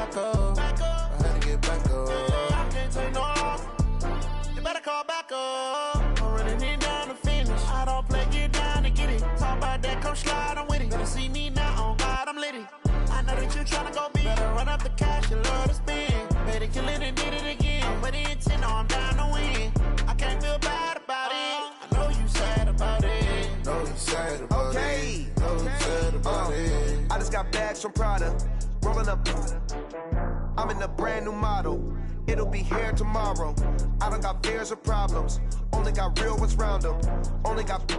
back up. I had to get back up. I can't take no loss. You better call back up. I'm running it down to finish. I don't play, get down to get it. Talk about that, come slide, I'm with it. Better see me now, on God, I'm litty. I know that you tryna go big. Better run up the cash, you love to spend. Better kill it and did it again. But the intent, no, I'm down to win. I can't feel bad about it. I know you sad about it. Know you sad about it. Know you sad about it. I just got bags from Prada. Rolling up. I'm in a brand new model. It'll be here tomorrow. I don't got fears or problems. Only got real ones round them. Only got.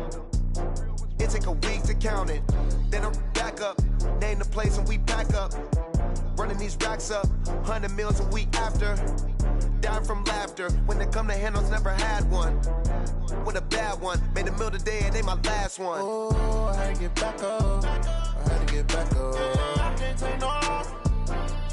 It take a week to count it. Then I'm back up. Name the place and we pack up. Running these racks up. 100 meals a week after. Dying from laughter. When it come to handles, never had one. With a bad one. Made a meal today and they my last one. Oh, I had to get back up. I had to get back up. I can't take no loss.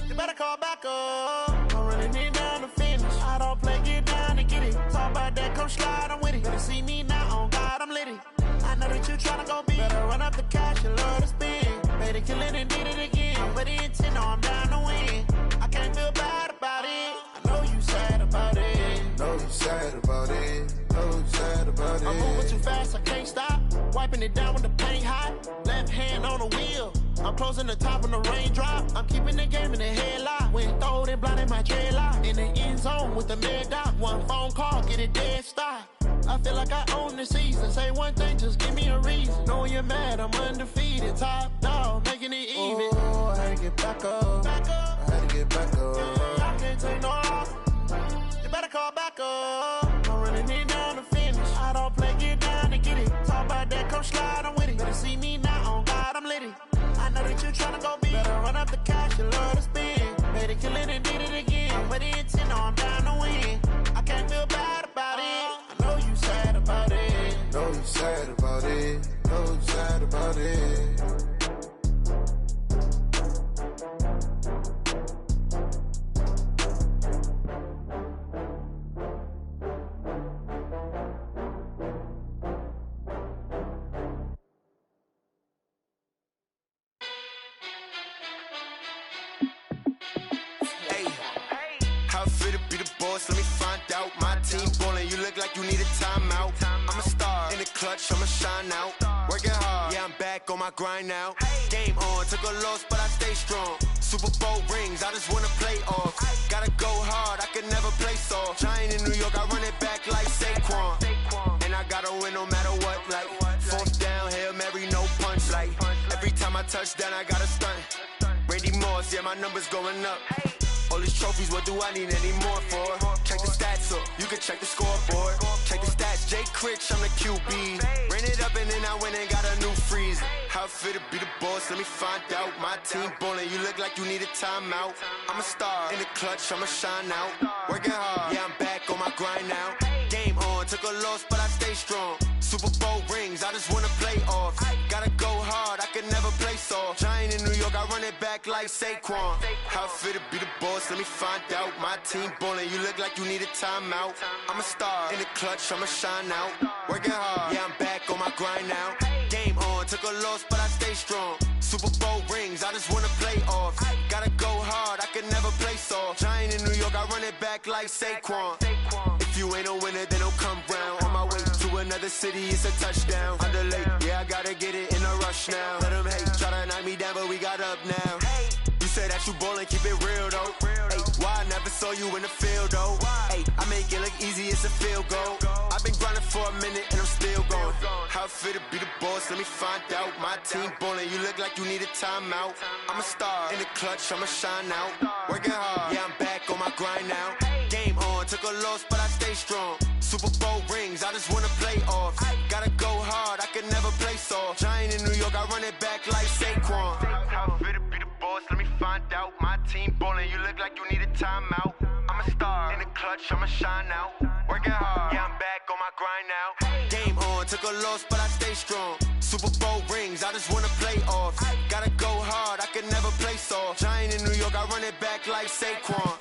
You better call back up. I'm running it down to finish. I don't play, get down to get it. Talk about that, come slide, I'm with it. Better see me now, on God, I'm litty. I know that you tryna go big. Better run up the cash, you love to spend. Better kill it and did it again. But the intent, no, I'm down to win. I can't feel bad about it. I know you sad about it. Know you sad about it. Know you sad about it. I'm moving too fast, I can't stop. Wiping it down with the paint hot. Left hand on the wheel. I'm closing the top on the raindrop. I'm keeping the game in the headlock. When throwed and blinded my dreadlock. In the end zone with the mad dot. One phone call, get it dead stop. I feel like I own the season. Say one thing, just give me a reason. Knowing you're mad, I'm undefeated. Top dog, making it even. Oh, I had to get back up. I had to get back up. I can't take no loss. You better call back up. I'm running it down to finish. I don't play, get down to get it. Talk about that, come slide, I'm with it. Better see me now, on God, I'm litty. I know that you tryna go big. Better run up the cash, you love to spend. Better kill it and did it again. But the intent, no, I'm down to win. I can't feel bad about it. I know you sad about it. Know you sad about it. Know you sad about it. Let me find out. My team ballin', you look like you need a timeout. I'm a star in the clutch, I'ma shine out. Working hard, yeah, I'm back on my grind now. Game on, took a loss, but I stay strong. Super Bowl rings, I just wanna play off. Gotta go hard, I can never play soft. Giant in New York, I run it back like Saquon. And I gotta win no matter what, like fourth down, Hail Mary, no punch. Like every time I touch down, I gotta stunt. Randy Moss, yeah, my numbers going up. All these trophies, what do I need any more for? Check the stats up, you can check the scoreboard. Check the stats, Jay Critch, I'm the QB. Ran it up and then I went and got a new freeze. How it fit to be the boss, let me find out. My team ballin', you look like you need a timeout. I'm a star in the clutch, I'ma shine out. Working hard, yeah, I'm back on my grind now. Game on, took a loss, but I stay strong. Super Bowl rings, I just wanna play off. Gotta go hard, I can never play soft. Giant in New York, I run it back like Saquon. How it fit to be the boss, let me find out. My team ballin', you look like you need a timeout. I'm a star in the clutch, I'ma shine out. Working hard, yeah, I'm back on my grind now. Game on, took a loss, but I stay strong. Super Bowl rings, I just wanna play off. Gotta go hard, I can never play soft. Giant in New York, I run it back like Saquon. If you ain't a winner, then don't come round. On my way to another city, it's a touchdown. Underlay, yeah, I gotta get it in a rush now. Let them hate, try to knock me down, but we got up now. You say that you ballin', keep it real though. Ay, why I never saw you in the field though? Ay, I make it look easy, it's a field goal. I've been grinding for a minute and I'm still going. How it fit to be the boss, let me find out. My team ballin', you look like you need a timeout. I'm a star in the clutch, I'ma shine out. Working hard, yeah, I'm back on my grind now. Game on, took a loss, but I stay strong. Super Bowl rings, I just wanna play off. Gotta go hard, I can never play soft. Giant in New York, I run it back like Saquon. How it fit to be the boss, let me find out. My team ballin', you look like you need a timeout. I'm a star in the clutch, I'ma shine out. Working hard, yeah, I'm back on my grind now. Game on, took a loss, but I stay strong. Super Bowl rings, I just wanna play off. Gotta go hard, I can never play soft. Giant in New York, I run it back like Saquon.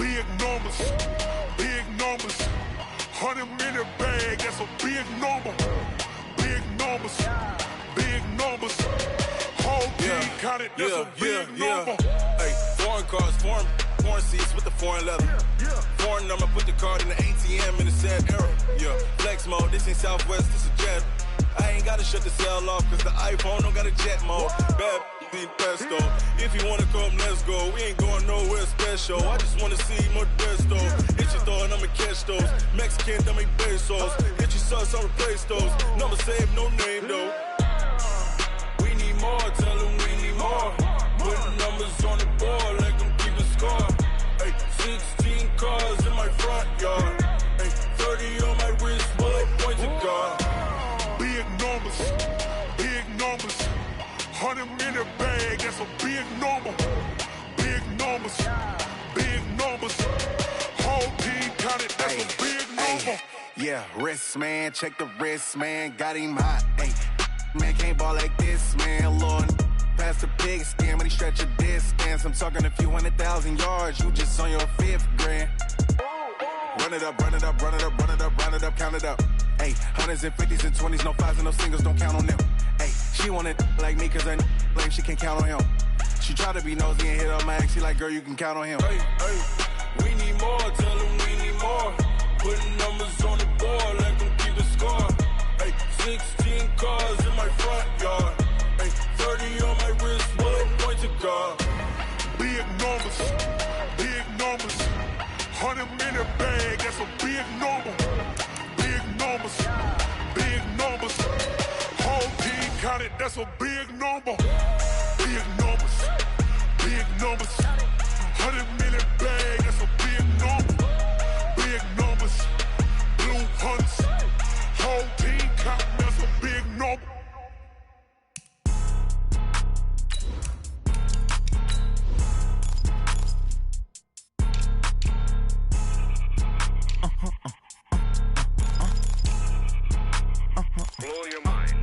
Big numbers, big numbers. 100-minute bag, that's a big number. Big numbers, big numbers. Whole team counted, that's a big number. Hey, foreign cars, foreign seats with the foreign leather. Foreign number, put the card in the ATM in the sad era. Yeah, flex mode, this ain't Southwest, this is Jet. I ain't gotta shut the cell off, cause the iPhone don't got a jet mode. Bad need pesto. If you wanna come, let's go. We ain't going nowhere special. I just wanna see Modesto. Hit your thought, I'ma catch those. Mexican, that make pesos. Hit your sauce, I'll replace those. Number saved, no name though. We need more, tell them we need more. Putting numbers on the board, let them keep the score. Hey, 16 cars in my front yard. Hey, 30 on my wrist, bullet points of God. Big numbers, big numbers. 100-minute bag, that's a big number. Big numbers, big numbers. Whole team counted, that's a big number. Yeah, wrist, man, check the wrist, man. Got him hot, ayy. Man, can't ball like this, man. Lord, past the big skin, when he stretch a distance. I'm talking a few 100,000 yards, you just on your 5th grand. Run it up, run it up, run it up, run it up, run it up, count it up. Ayy, 100s and 50s and 20s, no 5s and no singles, don't count on them. Ayy, she want it like me, cause her blame, she can't count on him. She try to be nosy and hit up my ex, she like, girl, you can count on him. Hey, hey, we need more, tell them we need more. Putting numbers on the board, let them keep the score. Hey, 16 cars in my front yard. Hey, 30 on my wrist, bullet points of God. Big numbers, big numbers. 100-minute bag, that's a big number. Big numbers, big numbers. Whole team counted, that's a big number. Big numbers, big numbers. 100-minute bag, that's a big number. Big numbers, blue hunts. Whole team counting, that's a big number. Blow your mind.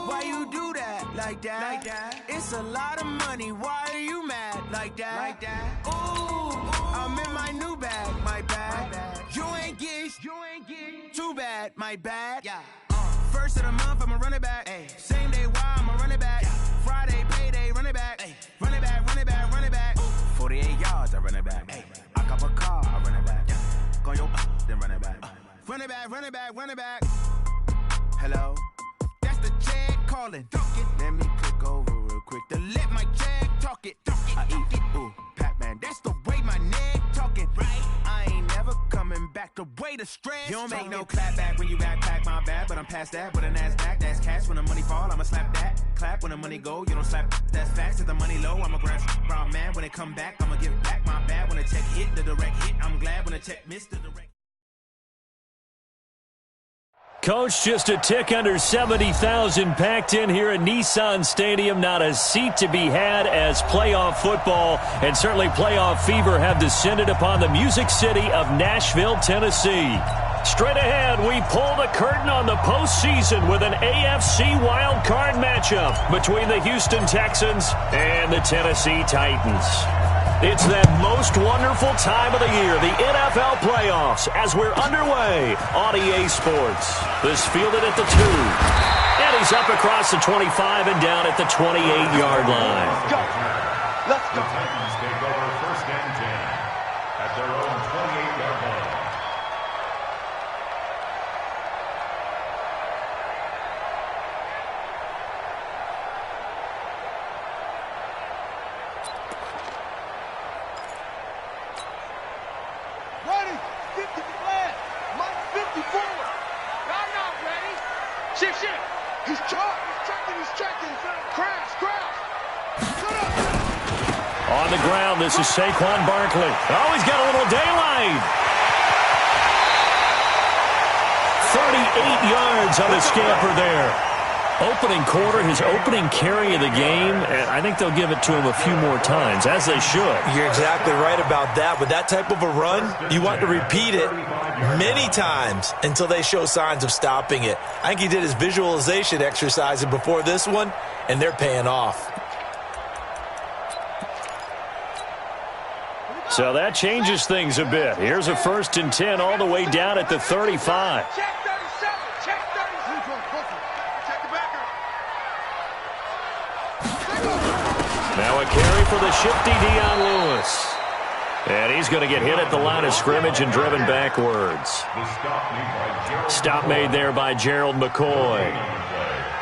Why you do that? Like that? It's a lot of money. Why are you mad? Like that? Ooh, I'm in my new bag. My bad. You ain't get. Too bad. My bad. Yeah. First of the month, I'ma run it back. Ay. Same day, why I'ma run it back. Friday, payday, run it back. Ay. Run it back, run it back, run it back. 48 yards, I run it back. Ay. I cop a car, I run it back. Go yo, then run it back. Run it back, run it back, run it back. Hello? That's the jag calling. Let me click over real quick to let my jag talk it. I eat it, ooh, Pac-Man. That's the way my neck talking. Right? I ain't never coming back the way the stress. You don't make no clap back when you backpack, my bad. But I'm past that with a NASDAQ. That's cash when the money fall. I'ma slap that. Clap when the money go. You don't slap. That's facts. If the money low, I'ma grab brown man. When it come back, I'ma give back my bad. When the check hit, the direct hit. I'm glad when the check missed the direct. Coach, just a tick under 70,000 packed in here at Nissan Stadium. Not a seat to be had as playoff football and certainly playoff fever have descended upon the Music City of Nashville, Tennessee. Straight ahead, we pull the curtain on the postseason with an AFC wildcard matchup between the Houston Texans and the Tennessee Titans. It's that most wonderful time of the year, the NFL playoffs, as we're underway on EA Sports. This fielded at the 2. And he's up across the 25 and down at the 28-yard line. Let's go. Let's go. The Titans take over 1st and 10 at their own 28-yard line. Ready, 50 flat, Mike 54. I'm not ready. Shift. He's checking. Crash. Shut up. On the ground, this is Saquon Barkley. Oh, he's got a little daylight. 38 yards on the scamper there. Opening quarter, his opening carry of the game, and I think they'll give it to him a few more times, as they should. You're exactly right about that. With that type of a run, you want to repeat it many times until they show signs of stopping it. I think he did his visualization exercise before this one, and they're paying off. So that changes things a bit. Here's a 1st and 10 all the way down at the 35. Check 37. Check 33. Check the backer. Now a carry for the shifty Dion Lewis. And he's going to get hit at the line of scrimmage and driven backwards. Stop made there by Gerald McCoy.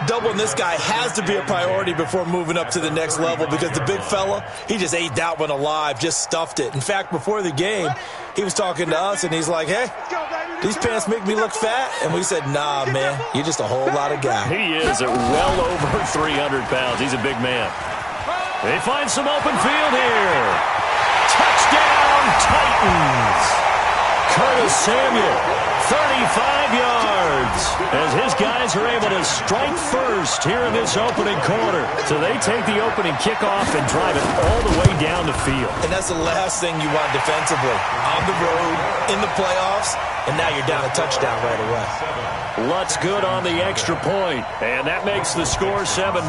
Doubling this guy has to be a priority before moving up to the next level because the big fella, he just ate that one alive, just stuffed it. In fact, before the game, he was talking to us, and he's like, hey, these pants make me look fat. And we said, nah, man, you're just a whole lot of guy. He is at well over 300 pounds. He's a big man. They find some open field here. Touchdown, Titans. Curtis Samuel, 35 yards, as his guys are able to strike first here in this opening quarter. So they take the opening kickoff and drive it all the way down the field. And that's the last thing you want defensively. On the road, in the playoffs, and now you're down a touchdown right away. Lutz good on the extra point, and that makes the score 7-0.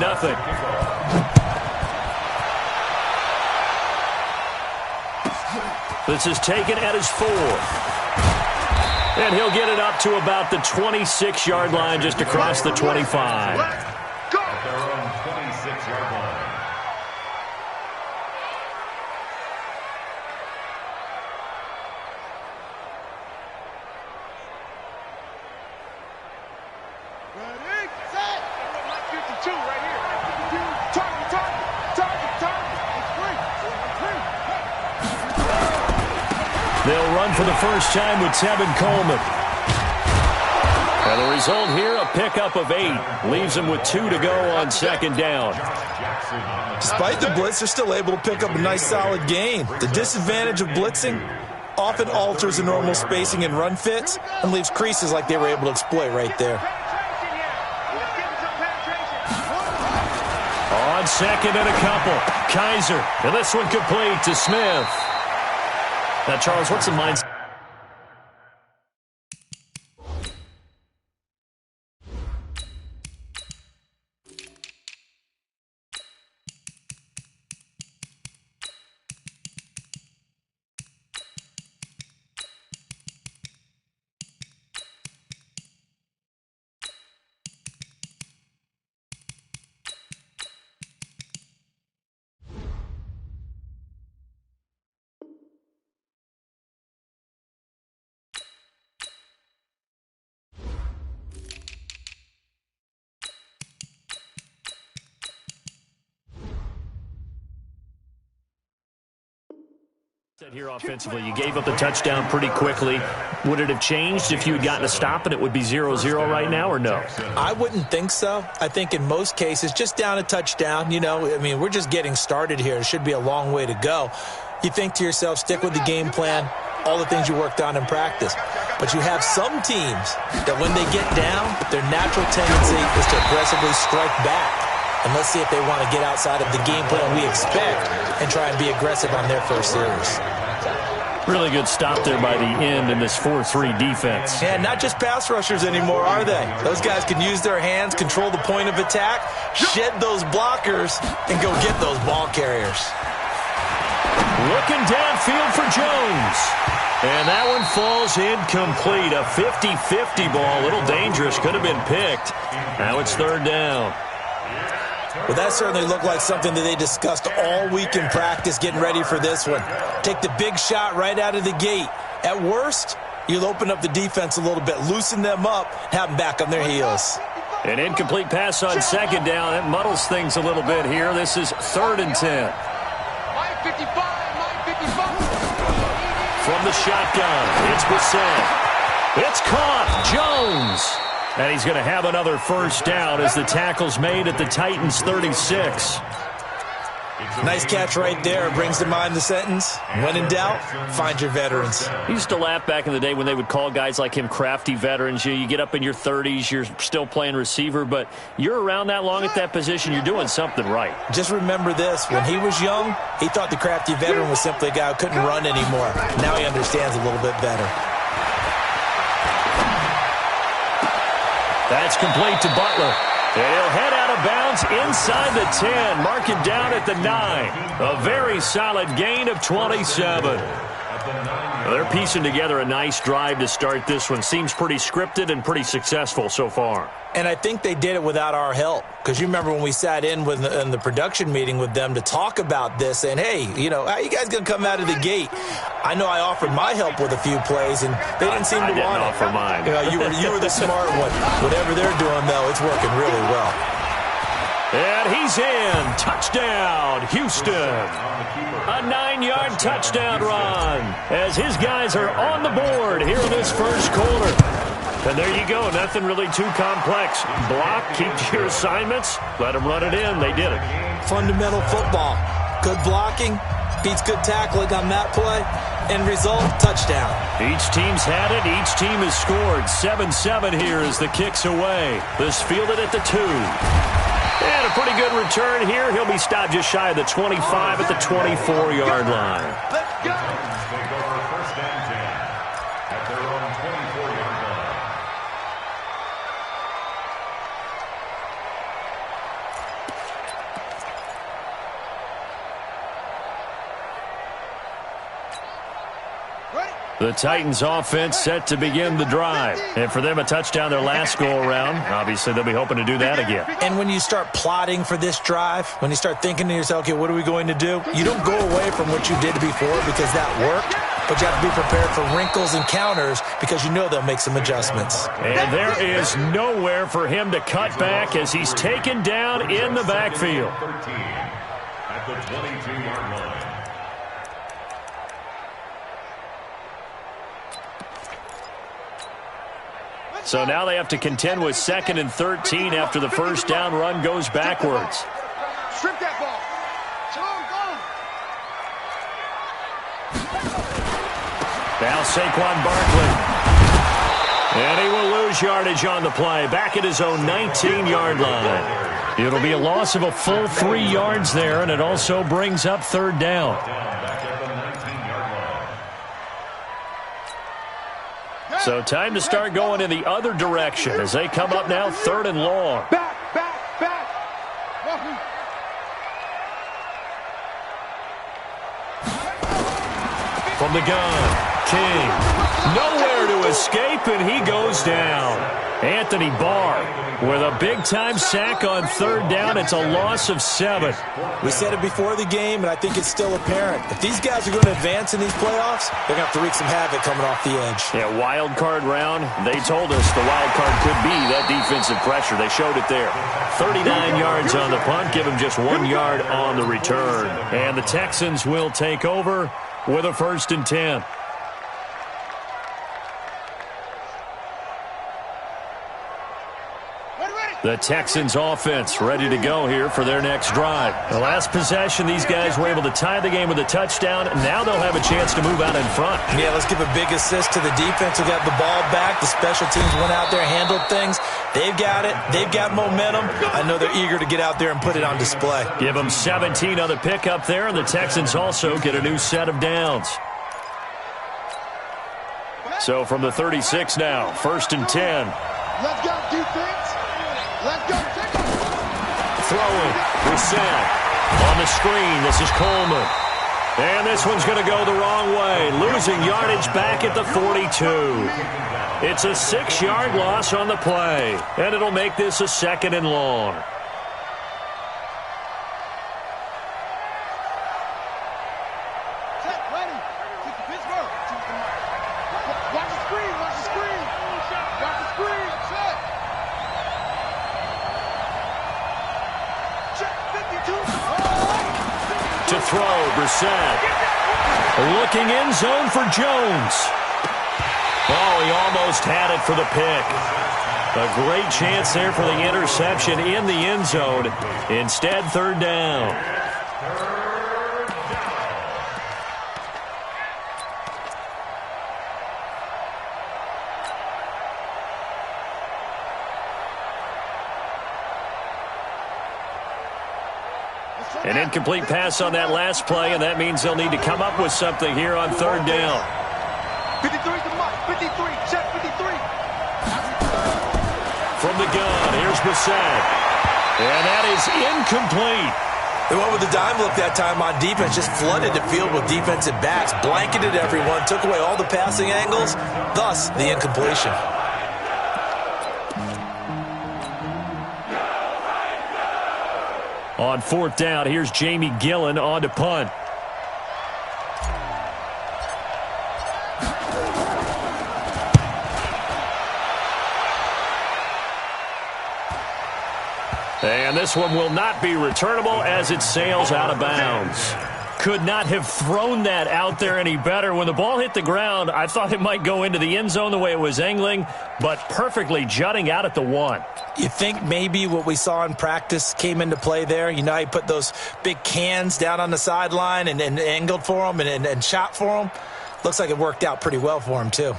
This is taken at his 4th. And he'll get it up to about the 26-yard line, just across the 25. At their own 26-yard line. Ready, set. 52 right here. Target. They'll run for the first time with Tevin Coleman. And the result here, a pickup of 8. Leaves them with 2 to go on 2nd down. Despite the blitz, they're still able to pick up a nice, solid gain. The disadvantage of blitzing often alters the normal spacing and run fits and leaves creases like they were able to exploit right there. On 2nd and a couple, Kaiser. And this one complete to Smith. Now, Charles, what's the mindset? Here offensively, you gave up the touchdown pretty quickly. Would it have changed if you had gotten a stop and it would be 0-0 right now, or no? I wouldn't think so. I think in most cases, just down a touchdown, we're just getting started here. It should be a long way to go. You think to yourself, stick with the game plan, all the things you worked on in practice. But you have some teams that when they get down, their natural tendency is to aggressively strike back. And let's see if they want to get outside of the game plan we expect and try and be aggressive on their first series. Really good stop there by the end in this 4-3 defense. And not just pass rushers anymore, are they? Those guys can use their hands, control the point of attack, shed those blockers, and go get those ball carriers. Looking downfield for Jones. And that one falls incomplete. A 50-50 ball. A little dangerous. Could have been picked. Now it's 3rd down. Well, that certainly looked like something that they discussed all week in practice getting ready for this one. Take the big shot right out of the gate. At worst, you'll open up the defense a little bit, loosen them up, have them back on their heels. An incomplete pass on 2nd down. That muddles things a little bit here. This is 3rd and 10. From the shotgun, it's Brissett. It's caught. Jones. And he's going to have another first down as the tackle's made at the Titans' 36. Nice catch right there. Brings to mind the sentence, when in doubt, find your veterans. He used to laugh back in the day when they would call guys like him crafty veterans. You get up in your 30s, you're still playing receiver, but you're around that long at that position, you're doing something right. Just remember this. When he was young, he thought the crafty veteran was simply a guy who couldn't run anymore. Now he understands a little bit better. That's complete to Butler. And he'll head out of bounds Titans inside the 10. Mark it down at the 9. A very solid gain of 27. They're piecing together a nice drive to start this one. Seems pretty scripted and pretty successful so far. And I think they did it without our help. Because you remember when we sat in the production meeting with them to talk about this, and hey, you know, how you guys going to come out of the gate? I know I offered my help with a few plays, and they didn't seem to want it. I didn't offer mine. You know, you were the smart one. Whatever they're doing, though, it's working really well. And he's in. Touchdown, Houston. A 9-yard touchdown run as his guys are on the board here in this first quarter. And there you go. Nothing really too complex. Block, keep to your assignments, let them run it in. They did it. Fundamental football. Good blocking beats good tackling on that play. End result, touchdown. Each team's had it. Each team has scored. 7-7 here as the kick's away. This fielded at the 2. And a pretty good return here. He'll be stopped just shy of the 25 at the 24-yard line. Let's go. Take over first and 10 at their own 24-yard line. The Titans offense set to begin the drive. And for them, a touchdown their last go-around. Obviously, they'll be hoping to do that again. And when you start plotting for this drive, when you start thinking to yourself, okay, what are we going to do? You don't go away from what you did before because that worked, but you have to be prepared for wrinkles and counters because you know they'll make some adjustments. And there is nowhere for him to cut back as he's taken down in the backfield. 13 at the 22-yard line. So now they have to contend with 2nd and 13 after the first down run goes backwards. Strip that ball. Now Saquon Barkley. And he will lose yardage on the play. Back at his own 19-yard line. It'll be a loss of a full 3 yards there, and it also brings up 3rd down. So time to start going in the other direction as they come up now 3rd and long. Back. From the gun, King. Nowhere to escape, and he goes down. Anthony Barr with a big-time sack on 3rd down. It's a loss of 7. We said it before the game, and I think it's still apparent. If these guys are going to advance in these playoffs, they're going to have to wreak some havoc coming off the edge. Yeah, wild card round. They told us the wild card could be that defensive pressure. They showed it there. 39 yards on the punt, give them just 1 yard on the return. And the Texans will take over with a 1st and 10. The Texans offense ready to go here for their next drive. The last possession, these guys were able to tie the game with a touchdown. Now they'll have a chance to move out in front. Yeah, let's give a big assist to the defense who got the ball back. The special teams went out there, handled things. They've got it. They've got momentum. I know they're eager to get out there and put it on display. Give them 17 on the pickup there, and the Texans also get a new set of downs. So from the 36 now, 1st and 10. Let's go, defense. Let's go. Throwing. Brissett on the screen. This is Coleman. And this one's going to go the wrong way. Losing yardage back at the 42. It's a 6-yard loss on the play. And it'll make this a 2nd and long. To throw, Brissett. Looking in zone for Jones. Oh, he almost had it for the pick. A great chance there for the interception in the end zone. Instead, 3rd down. An incomplete pass on that last play, and that means they'll need to come up with something here on 3rd down. 53 to Mike. 53. Check 53. From the gun, here's Brissett. And that is incomplete. They went with the dime look that time on defense, just flooded the field with defensive backs, blanketed everyone, took away all the passing angles, thus the incompletion. On fourth down, here's Jamie Gillen on to punt. And this one will not be returnable as it sails out of bounds. Could not have thrown that out there any better. When the ball hit the ground, I thought it might go into the end zone the way it was angling, but perfectly jutting out at the 1. You think maybe what we saw in practice came into play there? You know, he put those big cans down on the sideline and angled for them and shot for them. Looks like it worked out pretty well for him, too.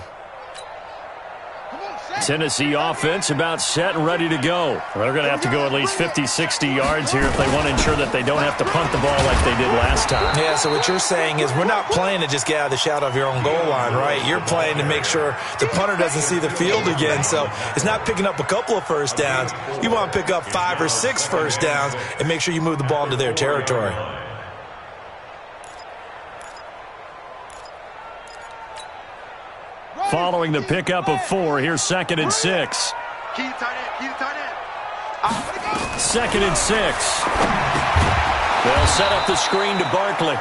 Tennessee offense about set and ready to go. They're going to have to go at least 50, 60 yards here if they want to ensure that they don't have to punt the ball like they did last time. Yeah, so what you're saying is we're not playing to just get out of the shadow of your own goal line, right? You're playing to make sure the punter doesn't see the field again. So it's not picking up a couple of first downs. You want to pick up 5 or 6 first downs and make sure you move the ball into their territory. Following the pickup of 4, here's 2nd and 6. Second and 6. They'll set up the screen to Barkley.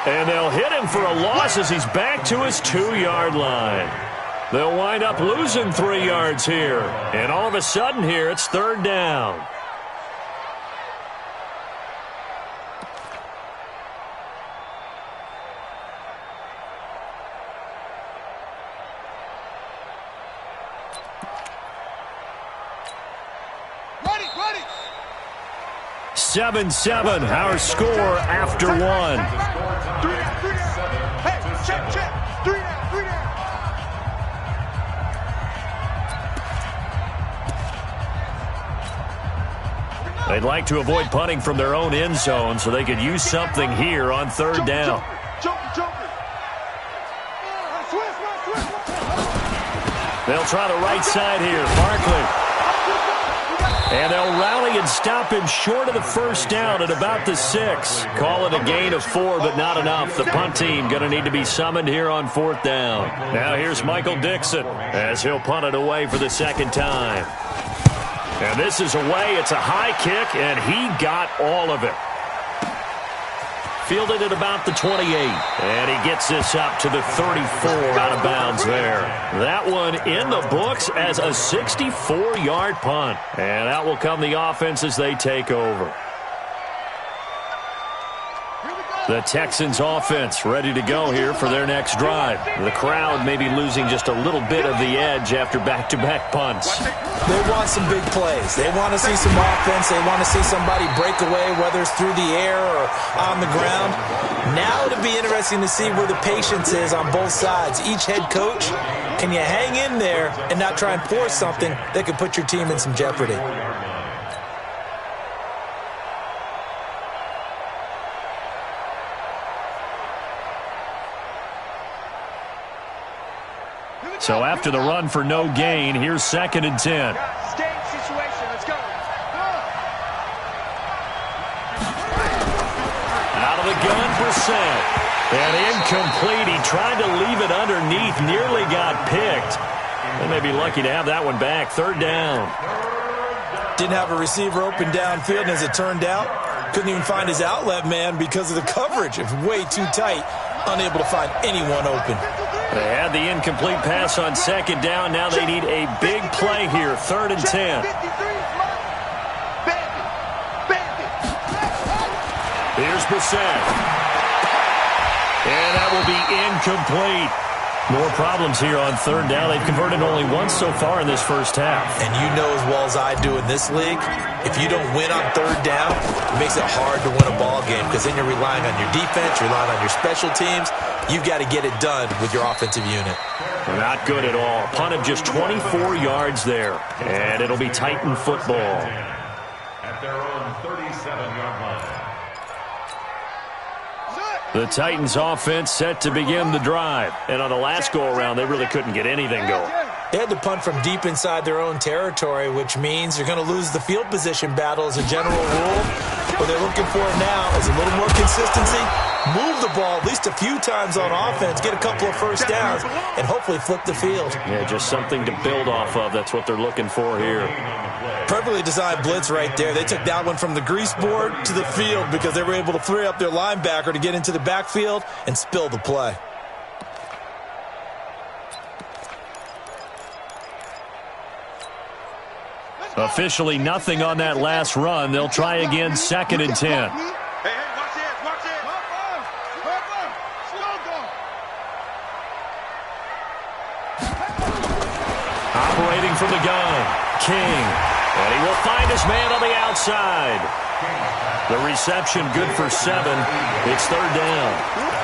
And they'll hit him for a loss as he's back to his 2-yard line. They'll wind up losing 3 yards here. And all of a sudden here, it's 3rd down. Ready. 7-7, our score after 1. 3 down. Hey, check. 3 down. They'd like to avoid punting from their own end zone so they could use something here on 3rd down. They'll try the right side here. Barkley. And they'll rally and stop him short of the first down at about the 6. Call it a gain of 4, but not enough. The punt team going to need to be summoned here on 4th down. Now here's Michael Dixon as he'll punt it away for the 2nd time. And this is away. It's a high kick, and he got all of it. Fielded at about the 28. And he gets this up to the 34 out of bounds there. That one in the books as a 64-yard punt. And out will come the offense as they take over. The Texans offense ready to go here for their next drive. The crowd may be losing just a little bit of the edge after back-to-back punts. They want some big plays. They want to see some offense. They want to see somebody break away, whether it's through the air or on the ground. Now it'll be interesting to see where the patience is on both sides. Each head coach, can you hang in there and not try and force something that could put your team in some jeopardy? So after the run for no gain, here's 2nd and 10. Game situation. Let's go. Out of the gun, Brissett. And incomplete. He tried to leave it underneath. Nearly got picked. They may be lucky to have that one back. 3rd down. Didn't have a receiver open downfield, and as it turned out, couldn't even find his outlet man because of the coverage. It's way too tight. Unable to find anyone open. They had the incomplete pass on 2nd down. Now they need a big play here. 3rd and 10. Here's Brissett. And that will be incomplete. More problems here on 3rd down. They've converted only once so far in this first half. And you know as well as I do in this league, if you don't win on 3rd down, it makes it hard to win a ball game because then you're relying on your defense, you're relying on your special teams. You've got to get it done with your offensive unit. Not good at all. Punt of just 24 yards there. And it'll be Titan football. At their own 37-yard line. The Titans offense set to begin the drive. And on the last go-around, they really couldn't get anything going. They had to punt from deep inside their own territory, which means you're going to lose the field position battle as a general rule. What they're looking for now is a little more consistency, move the ball at least a few times on offense, get a couple of first downs, and hopefully flip the field. Yeah, just something to build off of. That's what they're looking for here. Perfectly designed blitz right there. They took that one from the grease board to the field because they were able to free up their linebacker to get into the backfield and spill the play. Officially nothing on that last run. They'll try again, 2nd and 10. Hey, watch this, watch this. Operating from the gun, King. And he will find his man on the outside. The reception good for 7. It's 3rd down.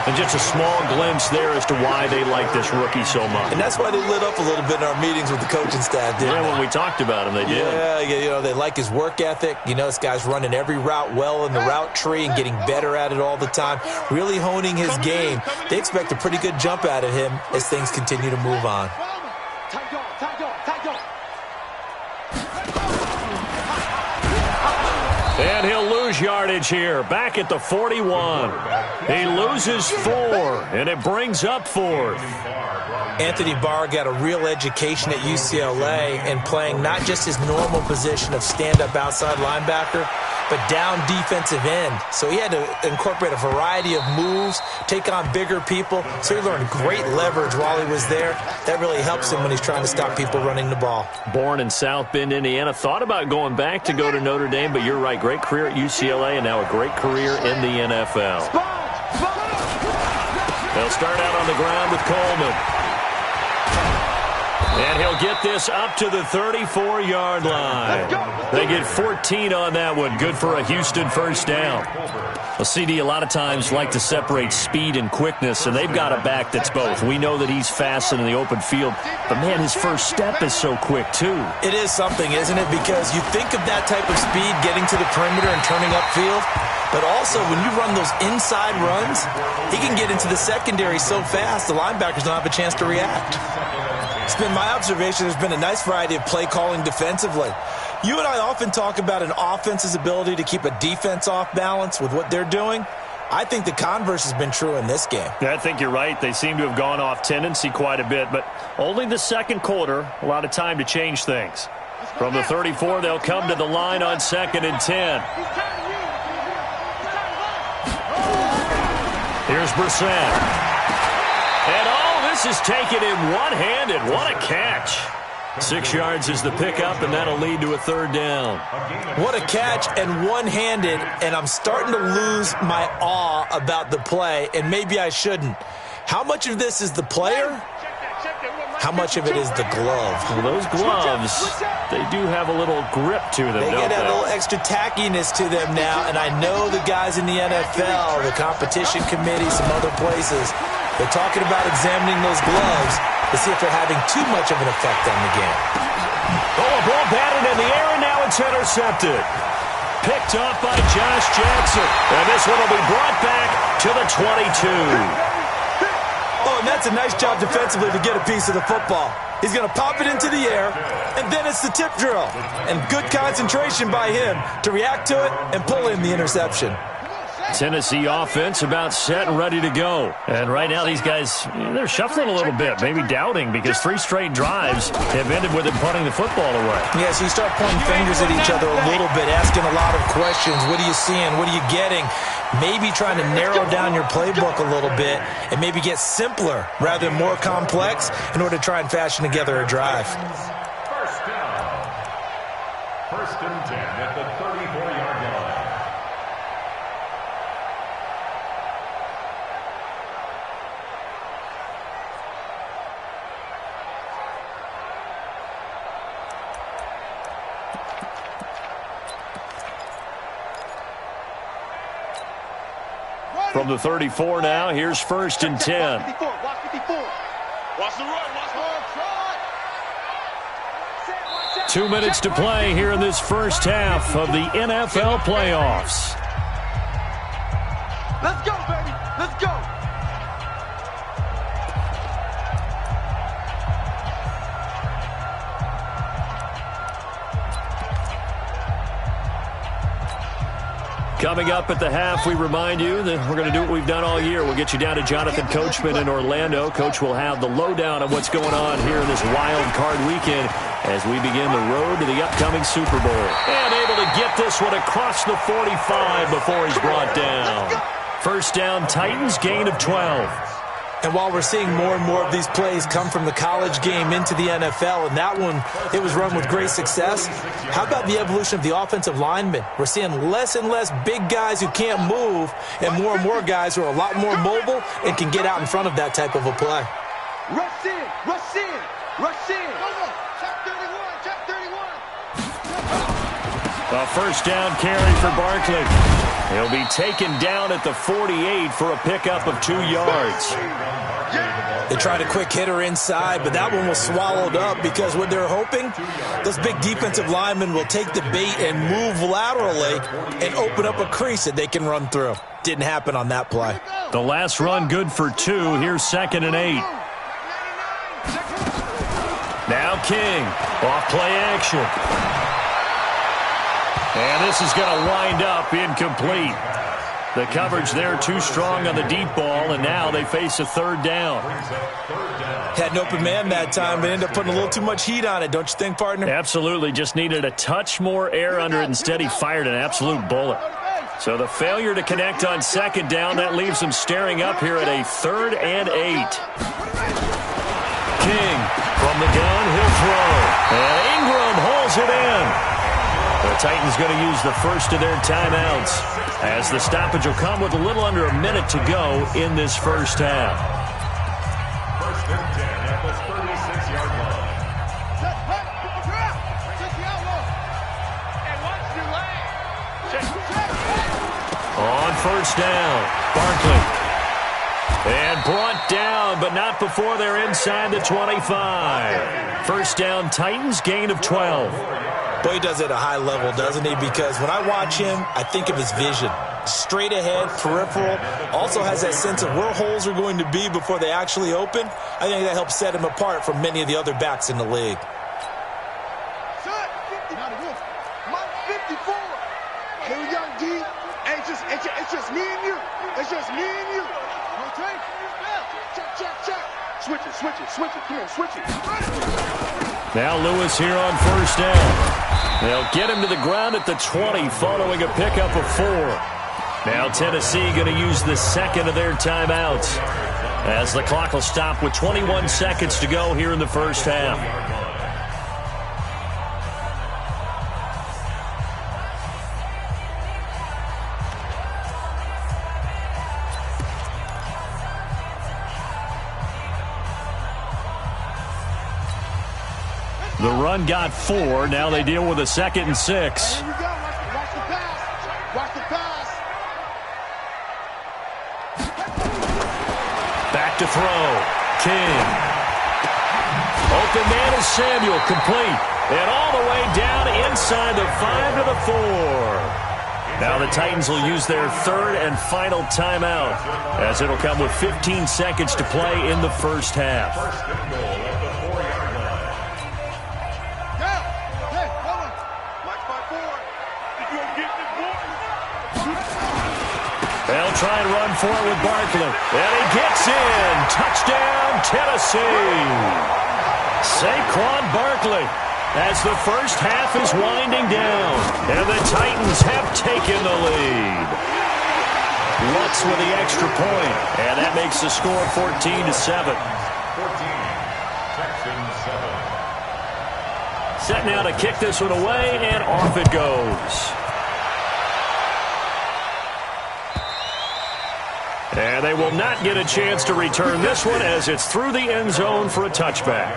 And just a small glimpse there as to why they like this rookie so much. And that's why they lit up a little bit in our meetings with the coaching staff, didn't they? When we talked about him, they did. Yeah, you know, they like his work ethic. You know, this guy's running every route well in the route tree and getting better at it all the time, really honing his game. They expect a pretty good jump out of him as things continue to move on. And he'll lose yardage here, back at the 41. He loses 4, and it brings up 4th. Anthony Barr got a real education at UCLA and playing not just his normal position of stand-up outside linebacker, but down defensive end. So he had to incorporate a variety of moves, take on bigger people. So he learned great leverage while he was there. That really helps him when he's trying to stop people running the ball. Born in South Bend, Indiana. Thought about going back to go to Notre Dame, but you're right. Great career at UCLA and now a great career in the NFL. They'll start out on the ground with Coleman. And he'll get this up to the 34-yard line. They get 14 on that one. Good for a Houston first down. Well, CD, a lot of times like to separate speed and quickness, and they've got a back that's both. We know that he's fast in the open field, but, man, his first step is so quick, too. It is something, isn't it? Because you think of that type of speed getting to the perimeter and turning upfield, but also when you run those inside runs, he can get into the secondary so fast the linebackers don't have a chance to react. It's been my observation there's been a nice variety of play calling defensively. You and I often talk about an offense's ability to keep a defense off balance with what they're doing. I think the converse has been true in this game. Yeah, I think you're right. They seem to have gone off tendency quite a bit, but only the second quarter, a lot of time to change things. From the 34, they'll come to the line on 2nd and 10. Here's Brissett. And this is taken in one-handed. What a catch. 6 yards is the pickup, and that'll lead to a 3rd down. What a catch and one-handed, and I'm starting to lose my awe about the play, and maybe I shouldn't. How much of this is the player? How much of it is the glove? Well, those gloves, they do have a little grip to them, don't they? They get a little extra tackiness to them now, and I know the guys in the NFL, the competition committee, some other places, they're talking about examining those gloves to see if they're having too much of an effect on the game. Oh, a ball batted in the air, and now it's intercepted. Picked up by Josh Jackson. And this one will be brought back to the 22. Oh, and that's a nice job defensively to get a piece of the football. He's going to pop it into the air, and then it's the tip drill. And good concentration by him to react to it and pull in the interception. Tennessee offense about set and ready to go. And right now these guys, they're shuffling a little bit, maybe doubting, because 3 straight drives have ended with them punting the football away. Yeah, so you start pointing fingers at each other a little bit, asking a lot of questions. What are you seeing? What are you getting? Maybe trying to narrow down your playbook a little bit and maybe get simpler rather than more complex in order to try and fashion together a drive. First down. 1st and 10 at the 34-yard line. From the 34 now, here's 1st and 10. Watch the run. 2 minutes to play here in this first half of the NFL playoffs. Let's go, baby. Let's go. Coming up at the half, we remind you that we're going to do what we've done all year. We'll get you down to Jonathan Coachman in Orlando. Coach will have the lowdown of what's going on here in this wild card weekend as we begin the road to the upcoming Super Bowl. And able to get this one across the 45 before he's brought down. First down, Titans, gain of 12. And while we're seeing more and more of these plays come from the college game into the NFL, and that one, it was run with great success, how about the evolution of the offensive linemen? We're seeing less and less big guys who can't move and more guys who are a lot more mobile and can get out in front of that type of a play. Rush in, rush in, rush in. Check 31, check 31. A first down carry for Barkley. He'll be taken down at the 48 for a pickup of 2 yards. They tried a quick hitter inside, but that one was swallowed up because what they're hoping, those big defensive linemen will take the bait and move laterally and open up a crease that they can run through. Didn't happen on that play. The last run good for 2. Here's 2nd and 8. Now King, off play action. And this is going to wind up incomplete. The coverage there too strong on the deep ball, and now they face a 3rd down. Had an open man that time, but ended up putting a little too much heat on it, don't you think, partner? Absolutely. Just needed a touch more air under it. Instead, he fired an absolute bullet. So the failure to connect on 2nd down, that leaves him staring up here at a 3rd and 8. King from the gun, he'll throw. And Ingram holds it in. The Titans going to use the first of their timeouts as the stoppage will come with a little under a minute to go in this first half. First and 10 at the 36-yard line. On first down, Barkley. And brought down, but not before they're inside the 25. First down, Titans, gain of 12. Boy, he does it at a high level, doesn't he? Because when I watch him, I think of his vision. Straight ahead, peripheral. Also has that sense of where holes are going to be before they actually open. I think that helps set him apart from many of the other backs in the league. Mike 54. Here we go, D. It's just me and you. It's just me and you. Okay? Check. Switch it. Come on, switch it. Now Lewis here on first down. They'll get him to the ground at the 20 following a pickup of 4. Now Tennessee going to use the second of their timeouts as the clock will stop with 21 seconds to go here in the first half. The run got 4. Now they deal with a 2nd and 6. Here we go. Watch the pass. Watch the pass. Back to throw. King. Open man is Samuel. Complete. And all the way down inside the 5 to the 4. Now the Titans will use their 3rd and final timeout as it'll come with 15 seconds to play in the first half. First and goal at the 4-yard line. They'll try and run for it with Barkley. And he gets in. Touchdown, Tennessee. Saquon Barkley as the first half is winding down. And the Titans have taken the lead. Lutz with the extra point. And that makes the score 14-7. 14. Texans 7. Set now to kick this one away, and off it goes. And they will not get a chance to return this one as it's through the end zone for a touchback.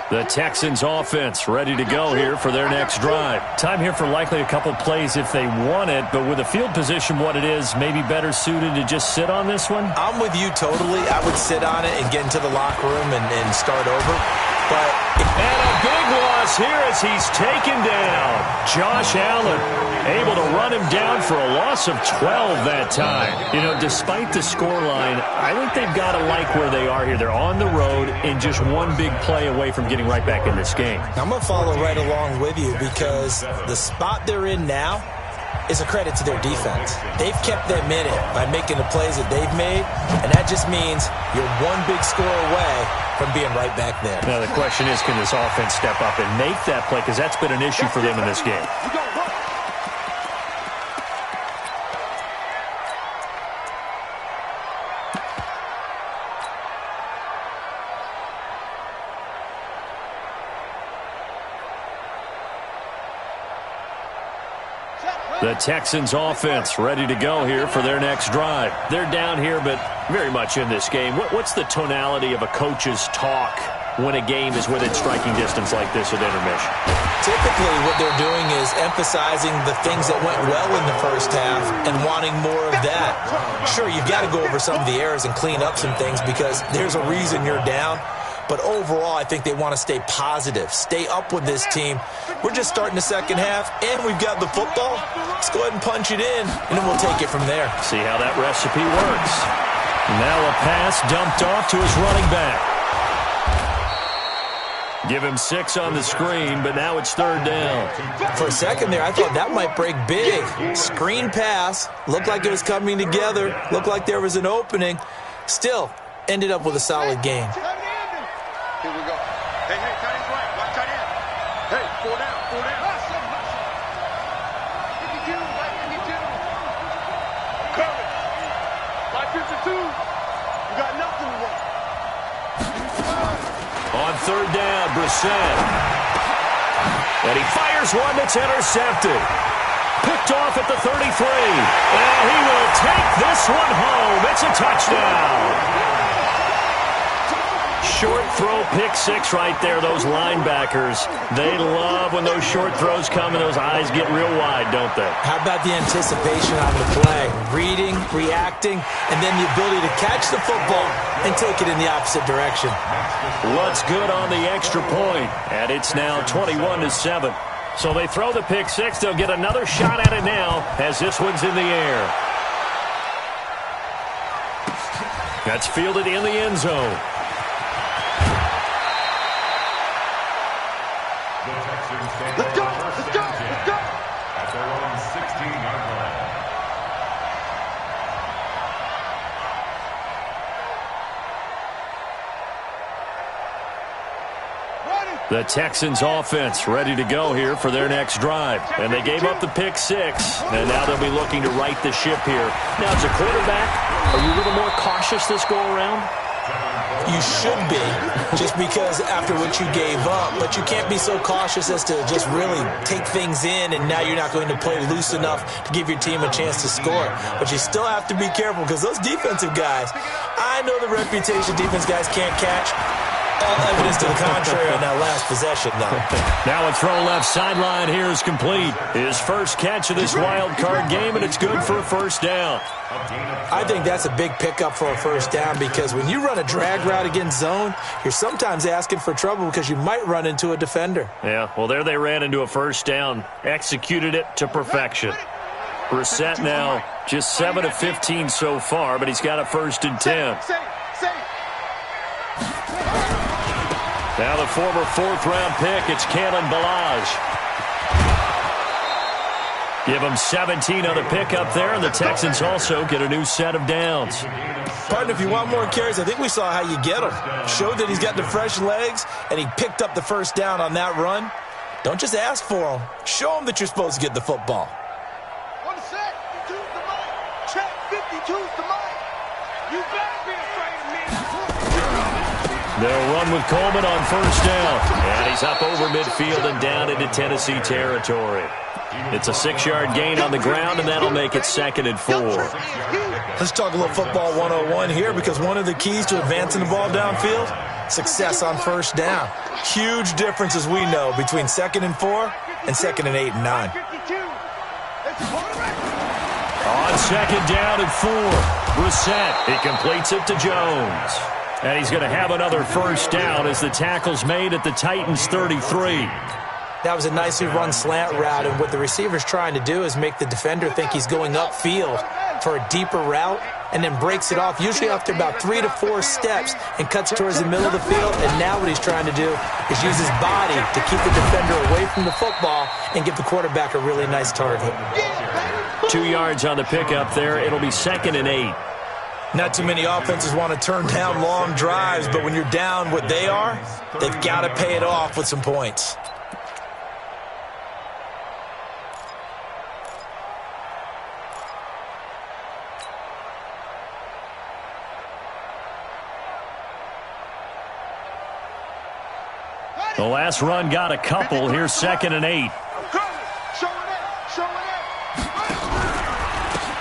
The Texans offense ready to go here for their next drive. Time here for likely a couple plays if they want it, but with the field position what it is, maybe better suited to just sit on this one? I'm with you totally. I would sit on it and get into the locker room and start over. And a big loss loss here as he's taken down. Josh Allen able to run him down for a loss of 12 that time. You know, despite the scoreline, I think they've got to like where they are here. They're on the road and just one big play away from getting right back in this game. I'm going to follow right along with you because the spot they're in now is a credit to their defense. They've kept them in it by making the plays that they've made, and that just means you're one big score away from being right back there. Now the question is, can this offense step up and make that play? Because that's been an issue for them in this game. The Texans offense ready to go here for their next drive. They're down here, but very much in this game. What's the tonality of a coach's talk when a game is within striking distance like this at intermission? Typically, what they're doing is emphasizing the things that went well in the first half and wanting more of that. Sure, you've got to go over some of the errors and clean up some things because there's a reason you're down. But overall, I think they want to stay positive, stay up with this team. We're just starting the second half, and we've got the football. Let's go ahead and punch it in, and then we'll take it from there. See how that recipe works. Now a pass dumped off to his running back. Give him 6 on the screen, but now it's third down. For a second there, I thought that might break big. Screen pass, looked like it was coming together, looked like there was an opening. Still, ended up with a solid game. Here we go. Hey, tight end's right. Watch tight end. Hey, 4 down, 4 down. 52, right 52. Cover. Right 52. You got nothing to run. On third down, Brissett. And he fires one that's intercepted. Picked off at the 33. And he will take this one home. It's a touchdown. Short throw, pick 6 right there. Those linebackers, they love when those short throws come and those eyes get real wide, don't they? How about the anticipation on the play? Reading, reacting, and then the ability to catch the football and take it in the opposite direction. What's good on the extra point? And it's now 21-7. So they throw the pick 6. They'll get another shot at it now as this one's in the air. That's fielded in the end zone. Let's go, let's go, let's go. At their own 16-yard line. The Texans offense ready to go here for their next drive. And they gave up the pick 6, and now they'll be looking to right the ship here. Now, as a quarterback, are you a little more cautious this go-around? You should be, just because after what you gave up, but you can't be so cautious as to just really take things in, and now you're not going to play loose enough to give your team a chance to score. But you still have to be careful because those defensive guys, I know the reputation defense guys can't catch. All evidence to the contrary on that last possession, though. Now a throw left sideline here is complete. His first catch of this wild card game, and it's good for a first down. I think that's a big pickup for a first down because when you run a drag route against zone, you're sometimes asking for trouble because you might run into a defender. Yeah, well, there they ran into a first down, executed it to perfection. Brissett now just 7 of 15 so far, but he's got a 1st and 10. Now the former 4th-round pick, it's Kalen Ballage. Give him 17 on the pickup there, and the Texans also get a new set of downs. Partner, if you want more carries, I think we saw how you get him. Showed that he's got the fresh legs, and he picked up the first down on that run. Don't just ask for him. Show him that you're supposed to get the football. 1 sec. 52's the mic. Check. 52's the mic. You better be afraid of me. They'll run with Coleman on first down. And he's up over midfield and down into Tennessee territory. It's a 6-yard gain on the ground, and that'll make it 2nd and 4. Let's talk a little football 101 here because one of the keys to advancing the ball downfield, success on first down. Huge difference, as we know, between 2nd and 4 and 2nd and 8 and 9. On 2nd down and 4, Brissett. He completes it to Jones. And he's going to have another first down as the tackle's made at the Titans' 33. That was a nicely run slant route, and what the receiver's trying to do is make the defender think he's going upfield for a deeper route, and then breaks it off, usually after about 3 to 4 steps, and cuts towards the middle of the field. And now what he's trying to do is use his body to keep the defender away from the football and give the quarterback a really nice target. 2 yards on the pickup there. It'll be 2nd and 8. Not too many offenses want to turn down long drives, but when you're down what they are, they've got to pay it off with some points. The last run got a couple. Here's 2nd and 8.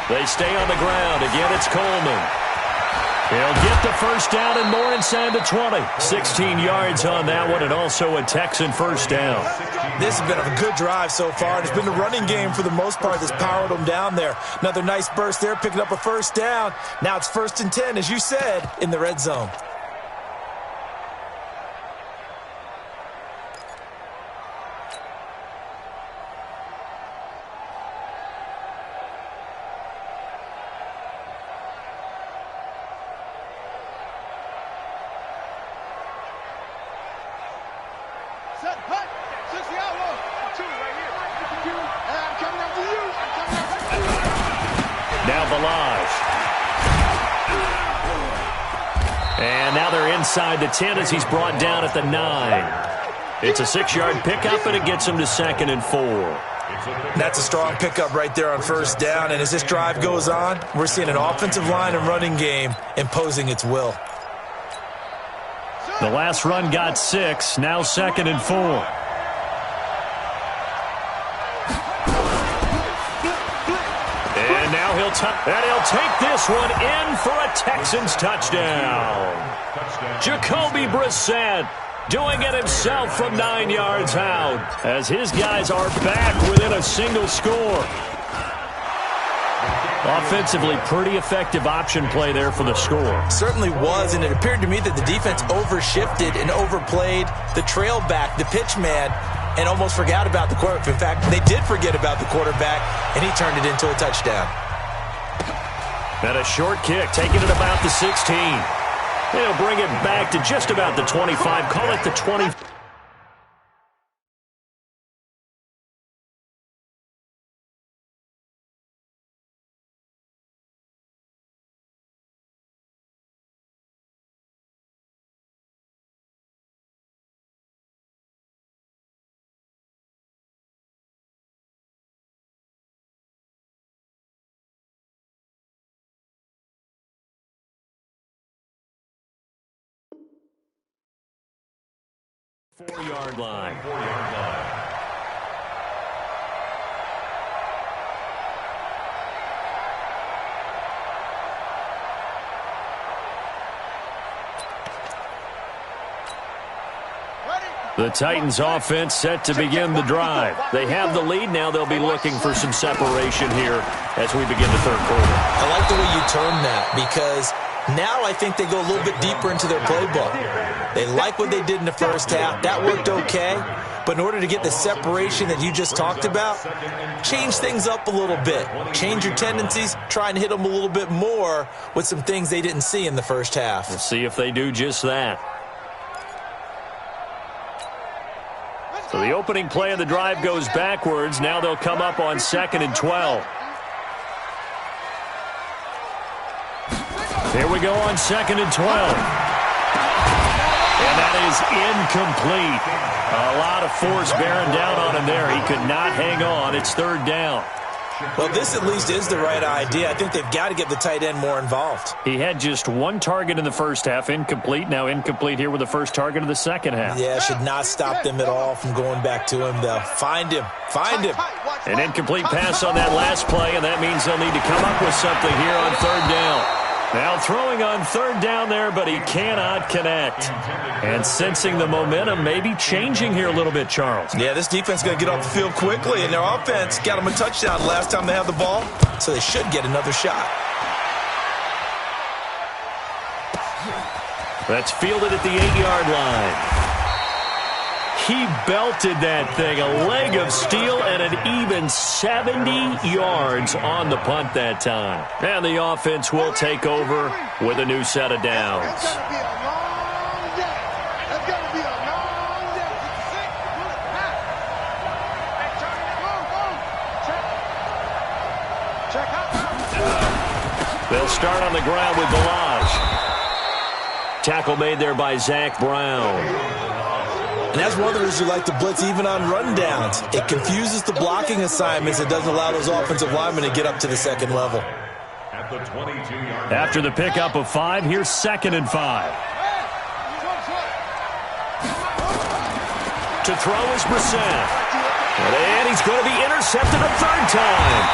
They stay on the ground. Again, it's Coleman. He'll get the first down and more inside the 20. 16 yards on that one, and also a Texan first down. This has been a good drive so far. It's been the running game for the most part that's powered them down there. Another nice burst there, picking up a first down. Now it's 1st and 10, as you said, in the red zone. Inside the 10 as he's brought down at the 9. It's a 6-yard pickup, and it gets him to 2nd and 4. That's a strong pickup right there on first down, and as this drive goes on, we're seeing an offensive line and running game imposing its will. The last run got 6, now 2nd and 4. And now he'll take this one in for a Texans touchdown. Jacoby Brissett doing it himself from 9 yards out as his guys are back within a single score. Offensively, pretty effective option play there for the score. Certainly was, and it appeared to me that the defense overshifted and overplayed the trail back, the pitch man, and almost forgot about the quarterback. In fact, they did forget about the quarterback, and he turned it into a touchdown. And a short kick, taking it about the 16. They'll bring it back to just about the 25. Call it the 20. Four-yard line. The Titans offense set to begin the drive. They have the lead. Now they'll be looking for some separation here as we begin the third quarter. I like the way you term that, because now I think they go a little bit deeper into their playbook. They like what they did in the first half. That worked okay. But in order to get the separation that you just talked about, change things up a little bit. Change your tendencies. Try and hit them a little bit more with some things they didn't see in the first half. We'll see if they do just that. So the opening play of the drive goes backwards. Now they'll come up on 2nd and 12. Here we go on 2nd and 12. And that is incomplete. A lot of force bearing down on him there. He could not hang on. It's 3rd down. Well, this at least is the right idea. I think they've got to get the tight end more involved. He had just 1 target in the first half, incomplete. Now incomplete here with the first target of the second half. Yeah, should not stop them at all from going back to him, though. Find him. Find him. An incomplete pass on that last play, and that means they'll need to come up with something here on 3rd down. Now throwing on 3rd down there, but he cannot connect. And sensing the momentum maybe changing here a little bit, Charles. Yeah, this defense is going to get off the field quickly, and their offense got them a touchdown last time they had the ball, so they should get another shot. That's fielded at the 8-yard line. He belted that thing, a leg of steel, and an even 70 yards on the punt that time. And the offense will take over with a new set of downs. It's going to be a long day. It's going to be a long day. Check out. They'll start on the ground with Balaj. Tackle made there by Zach Brown. And that's one of the reasons you like to blitz even on rundowns. It confuses the blocking assignments. It doesn't allow those offensive linemen to get up to the second level. At the 22-yard After the pickup of 5, here's 2nd and 5. To throw is Brissett. And he's going to be intercepted a third time.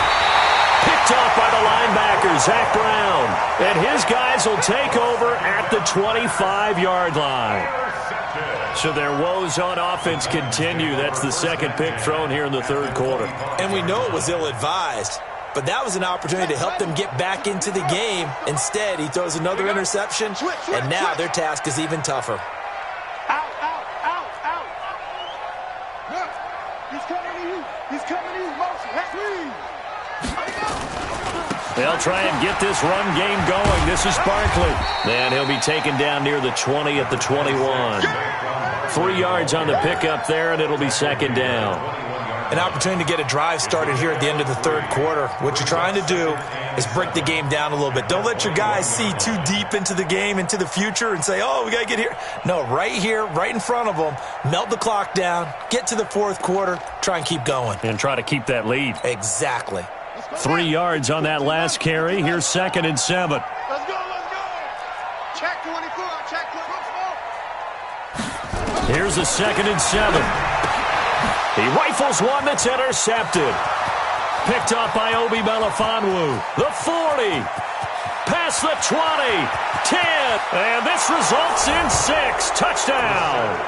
Picked off by the linebacker, Zach Brown. And his guys will take over at the 25-yard line. So their woes on offense continue. That's the second pick thrown here in the third quarter. And we know it was ill-advised, but that was an opportunity to help them get back into the game. Instead, he throws another interception, and now their task is even tougher. Out. Look, he's coming to you. He's coming to you. Motion. Let's leave. They'll try and get this run game going. This is Barkley. And he'll be taken down near the 20 at the 21. 3 yards on the pickup there, and it'll be second down. An opportunity to get a drive started here at the end of the third quarter. What you're trying to do is break the game down a little bit. Don't let your guys see too deep into the game, into the future, and say, oh, we got to get here. No, right here, right in front of them, melt the clock down, get to the fourth quarter, try and keep going. And try to keep that lead. Exactly. 3 yards on that last carry. Here's 2nd and 7. Let's go. Check 24. Check 24. Here's the 2nd and 7. He rifles one that's intercepted. Picked up by Obi Melifonwu. The 40. Past the 20. 10. And this results in 6. Touchdown.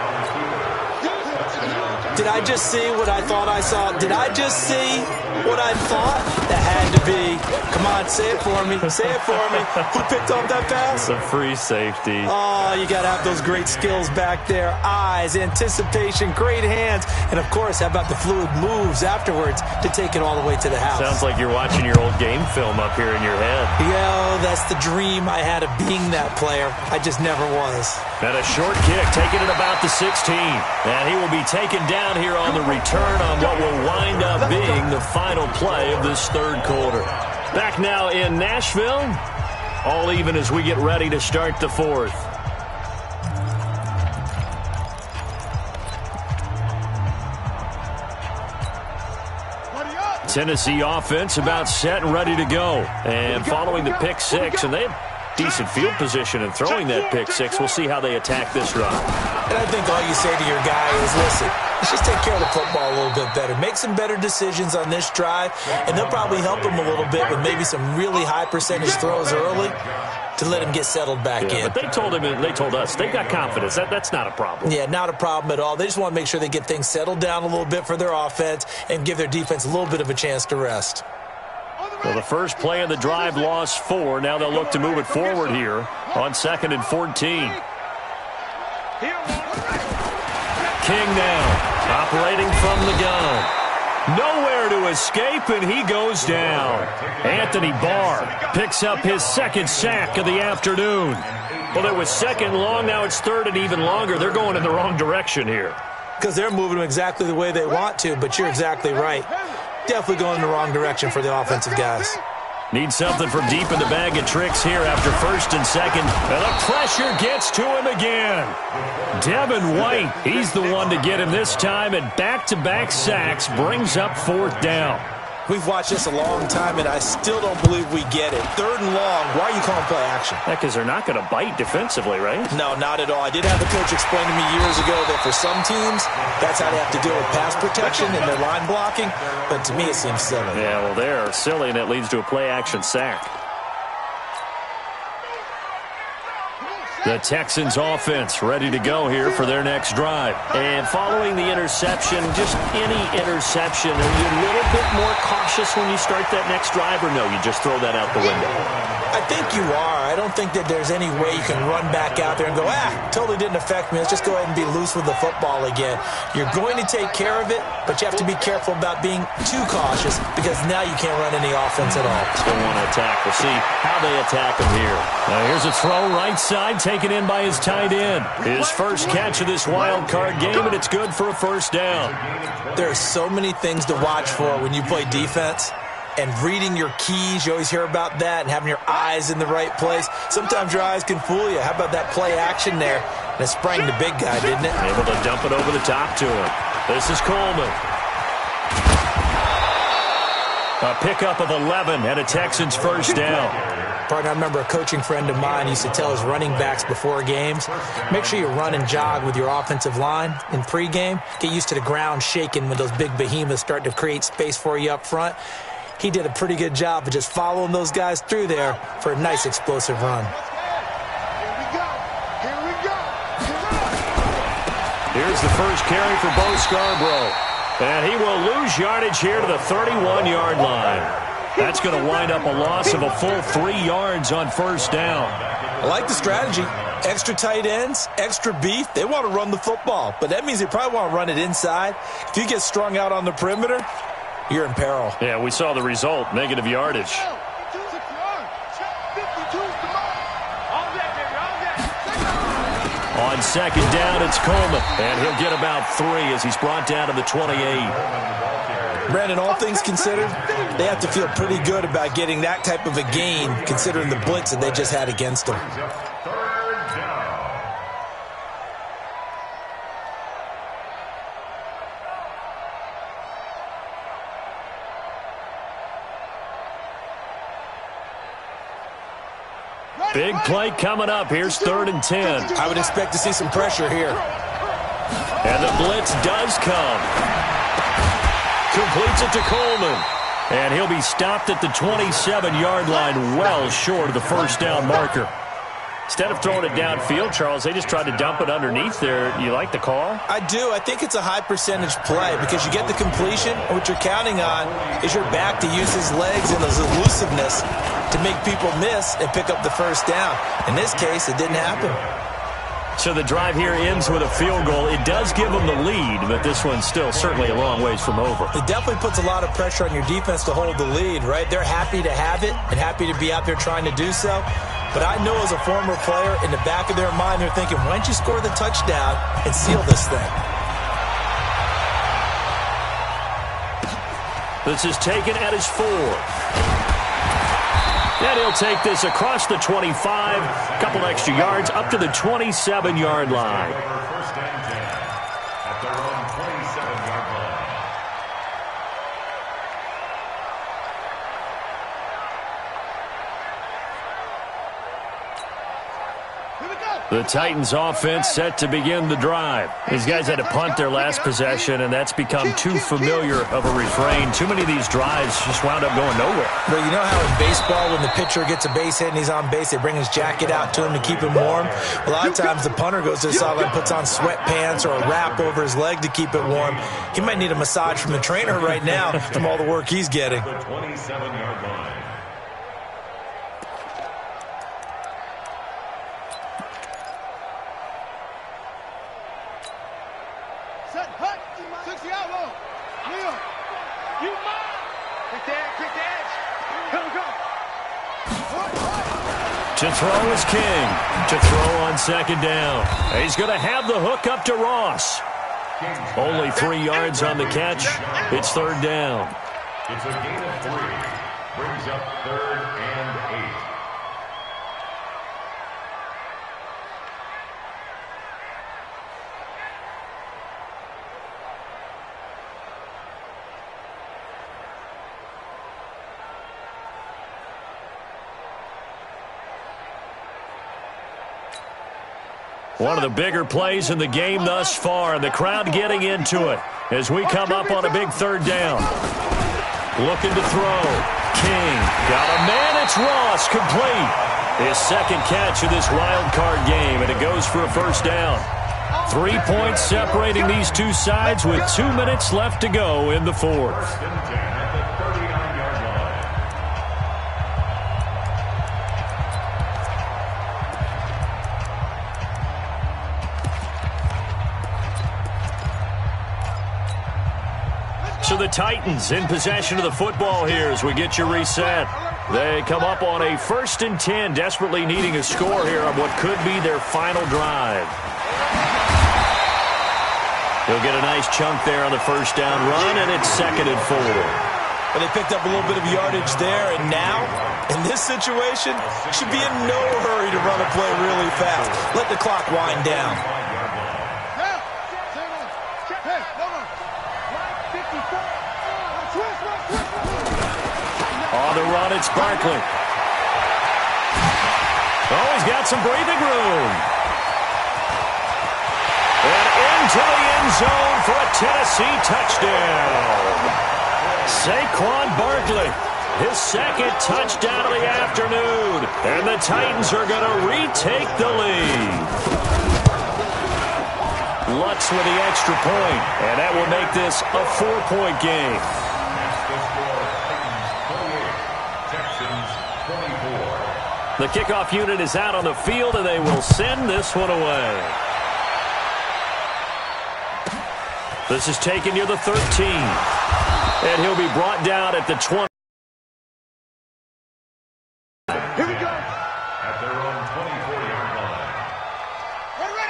Did I just see what I thought I saw? Did I just see what I thought? That had to be. Come on, say it for me. Say it for me. Who picked up that pass? The free safety. Oh, you got to have those great skills back there. Eyes, anticipation, great hands. And, of course, how about the fluid moves afterwards to take it all the way to the house? Sounds like you're watching your old game film up here in your head. Yo, that's the dream I had of being that player. I just never was. And a short kick taken at about the 16. And he will be taken down here on the return on what will wind up being the final play of this third quarter. Back now in Nashville, all even as we get ready to start the fourth. Tennessee offense about set and ready to go. And following the pick six, and they have decent field position in throwing that pick six. We'll see how they attack this drive. And I think all you say to your guy is, listen, let's just take care of the football a little bit better. Make some better decisions on this drive, and they'll probably help him a little bit with maybe some really high percentage throws early to let him get settled back in. But they told him, and they told us, they've got confidence. That's not a problem. Yeah, not a problem at all. They just want to make sure they get things settled down a little bit for their offense and give their defense a little bit of a chance to rest. Well, the first play of the drive lost 4. Now they'll look to move it forward here on 2nd and 14. King now, operating from the gun. Nowhere to escape, and he goes down. Anthony Barr picks up his second sack of the afternoon. Well, it was second long, now it's third and even longer. They're going in the wrong direction here. Because they're moving them exactly the way they want to, but you're exactly right. Definitely going in the wrong direction for the offensive guys. Need something from deep in the bag of tricks here after 1st and 2nd. And the pressure gets to him again. Devin White, he's the one to get him this time, and back-to-back sacks brings up 4th down. We've watched this a long time, and I still don't believe we get it. 3rd and long, why are you calling play action? Yeah, because they're not going to bite defensively, right? No, not at all. I did have a coach explain to me years ago that for some teams, that's how they have to deal with pass protection and their line blocking, but to me it seems silly. Yeah, well, they're silly, and it leads to a play-action sack. The Texans offense ready to go here for their next drive. And following the interception, just any interception, are you a little bit more cautious when you start that next drive, or no, you just throw that out the window? I think you are. I don't think that there's any way you can run back out there and go, totally didn't affect me. Let's just go ahead and be loose with the football again. You're going to take care of it, but you have to be careful about being too cautious because now you can't run any offense at all. Still want to attack. We'll see how they attack him here. Now here's a throw right side, taken in by his tight end. His first catch of this wild card game, and it's good for a first down. There are so many things to watch for when you play defense. And reading your keys, you always hear about that, and having your eyes in the right place. Sometimes your eyes can fool you. How about that play action there? And it sprang the big guy, didn't it? Able to dump it over the top to him. This is Coleman. A pickup of 11 and a Texans first down. Partner, I remember a coaching friend of mine used to tell his running backs before games, make sure you run and jog with your offensive line in pregame. Get used to the ground shaking when those big behemoths start to create space for you up front. He did a pretty good job of just following those guys through there for a nice explosive run. Here's the first carry for Bo Scarborough. And he will lose yardage here to the 31-yard line. That's going to wind up a loss of a full 3 yards on first down. I like the strategy. Extra tight ends, extra beef. They want to run the football, but that means they probably want to run it inside. If you get strung out on the perimeter, you're in peril. Yeah, we saw the result, negative yardage. On second down, it's Coleman, and he'll get about 3 as he's brought down to the 28. Brandon, all things considered, they have to feel pretty good about getting that type of a gain, considering the blitz that they just had against them. Big play coming up. Here's 3rd and 10. I would expect to see some pressure here. And the blitz does come. Completes it to Coleman. And he'll be stopped at the 27-yard line, well short of the first down marker. Instead of throwing it downfield, Charles, they just tried to dump it underneath there. You like the call? I do. I think it's a high percentage play because you get the completion, and what you're counting on is your back to use his legs and his elusiveness to make people miss and pick up the first down. In this case, it didn't happen. So the drive here ends with a field goal. It does give them the lead, but this one's still certainly a long ways from over. It definitely puts a lot of pressure on your defense to hold the lead, right? They're happy to have it and happy to be out there trying to do so. But I know as a former player, in the back of their mind, they're thinking, why don't you score the touchdown and seal this thing? This is taken at his 4. And he'll take this across the 25, a couple extra yards, up to the 27-yard line. First and 10 at their own 27-yard line. The Titans offense set to begin the drive. These guys had to punt their last possession, and that's become too familiar of a refrain. Too many of these drives just wound up going nowhere. But you know how in baseball, when the pitcher gets a base hit and he's on base, they bring his jacket out to him to keep him warm? A lot of times the punter goes to the sideline, puts on sweatpants or a wrap over his leg to keep it warm. He might need a massage from the trainer right now from all the work he's getting. The 27-yard line. To throw is King. To throw on second down. He's going to have the hook up to Ross. Only 3 yards on the catch. It's 3rd down. It's a gain of 3. Brings up 3rd and 8. One of the bigger plays in the game thus far, and the crowd getting into it as we come up on a big 3rd down. Looking to throw. King. Got a man, it's Ross, complete. His second catch of this wild card game, and it goes for a first down. 3 points separating these two sides with 2 minutes left to go in the fourth. First and 10 at the 39-yard line. So the Titans in possession of the football here as we get you reset. They come up on a 1st and 10, desperately needing a score here on what could be their final drive. He'll get a nice chunk there on the first down run, and it's 2nd and 4. But they picked up a little bit of yardage there, and now, in this situation, should be in no hurry to run a play really fast. Let the clock wind down. On the run, it's Barkley. Oh, he's got some breathing room. And into the end zone for a Tennessee touchdown. Saquon Barkley, his second touchdown of the afternoon. And the Titans are going to retake the lead. Lutz with the extra point, and that will make this a 4-point game. The kickoff unit is out on the field, and they will send this one away. This is taken near the 13. And he'll be brought down at the 20. Here we go. At their own 24-yard line.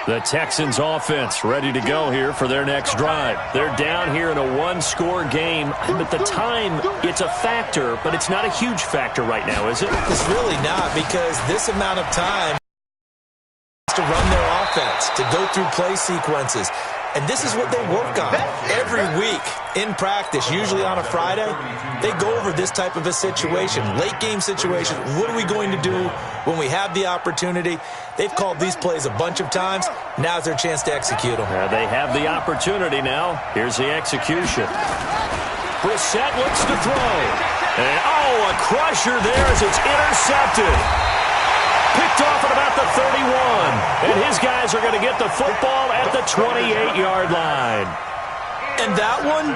The Texans offense ready to go here for their next drive. They're down here in a one-score game, but the time, it's a factor, but it's not a huge factor right now, is it? It's really not, because this amount of time to run their offense, to go through play sequences. And this is what they work on every week in practice, usually on a Friday. They go over this type of a situation, late-game situation. What are we going to do when we have the opportunity? They've called these plays a bunch of times. Now's their chance to execute them. They have the opportunity now. Here's the execution. Brissett looks to throw. And, oh, a crusher there as it's intercepted. Picked off at about the 31. And his guys are going to get the football at the 28-yard line. And that one,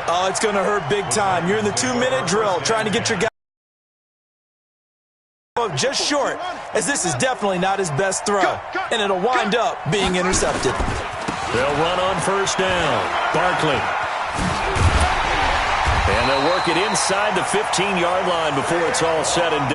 oh, it's going to hurt big time. You're in the 2-minute drill trying to get your guy just short, as this is definitely not his best throw. And it'll wind up being intercepted. They'll run on first down. Barkley. And they'll work it inside the 15-yard line before it's all said and